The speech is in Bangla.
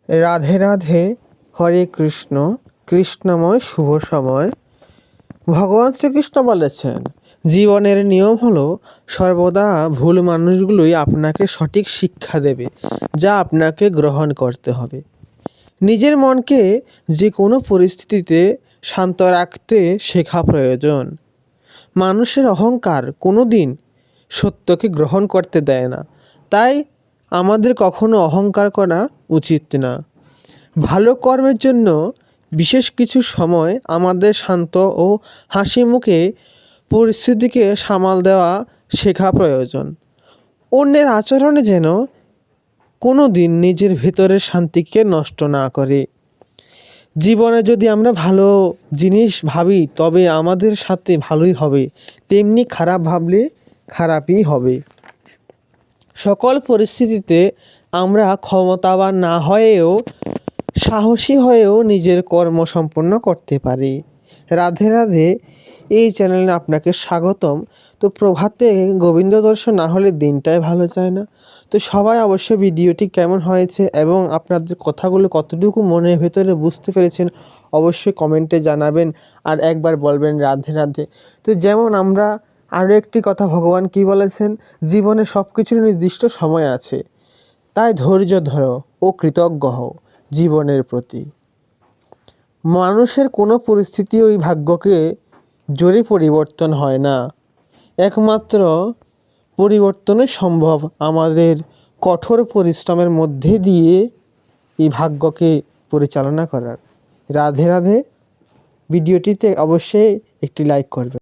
রাধে রাধে, হরে কৃষ্ণ, কৃষ্ণময় শুভ সময়। ভগবান শ্রীকৃষ্ণ বলেছেন, জীবনের নিয়ম হলো সর্বদা ভুল মানুষগুলোই আপনাকে সঠিক শিক্ষা দেবে, যা আপনাকে গ্রহণ করতে হবে। নিজের মনকে যে কোনো পরিস্থিতিতে শান্ত রাখতে শেখা প্রয়োজন। মানুষের অহংকার কোনো দিন সত্যকে গ্রহণ করতে দেয় না, তাই আমাদের কখনো অহংকার করা উচিত না। ভালো কর্মের জন্য বিশেষ কিছু সময় আমাদের শান্ত ও হাসি মুখে পরিস্থিতিকে সামাল দেওয়া শেখা প্রয়োজন। অন্যের আচরণে যেন কোনো দিন নিজের ভেতরের শান্তিকে নষ্ট না করে। জীবনে যদি আমরা ভালো জিনিস ভাবি তবে আমাদের সাথে ভালোই হবে, তেমনি খারাপ ভাবলে খারাপই হবে। সকল পরিস্থিতিতে আমরা ক্ষমতাবান না হয়েও সাহসী হয়েও নিজের কর্ম সম্পন্ন করতে পারি। রাধে রাধে, এই চ্যানেলে আপনাকে স্বাগতম। তো প্রভাতে গোবিন্দ দর্শন না হলে দিনটাই ভালো যায় না। তো সবাই অবশ্যই ভিডিওটি কেমন হয়েছে এবং আপনাদের কথাগুলো কতটুকু মনের ভেতরে বুঝতে পেরেছেন অবশ্যই কমেন্টে জানাবেন, আর একবার বলবেন রাধে রাধে। তো যেমন আমরা আরও একটি কথা, ভগবান কি বলেছেন, জীবনে সব কিছুর নির্দিষ্ট সময় আছে, তাই ধৈর্য ধরো ও কৃতজ্ঞ হও জীবনের প্রতি। মানুষের কোনো পরিস্থিতি ওই ভাগ্যকে জোরে পরিবর্তন হয় না, একমাত্র পরিবর্তনই সম্ভব আমাদের কঠোর পরিশ্রমের মধ্যে দিয়ে এই ভাগ্যকে পরিচালনা করার। রাধে রাধে। ভিডিওটিতে অবশ্যই একটি লাইক করবেন।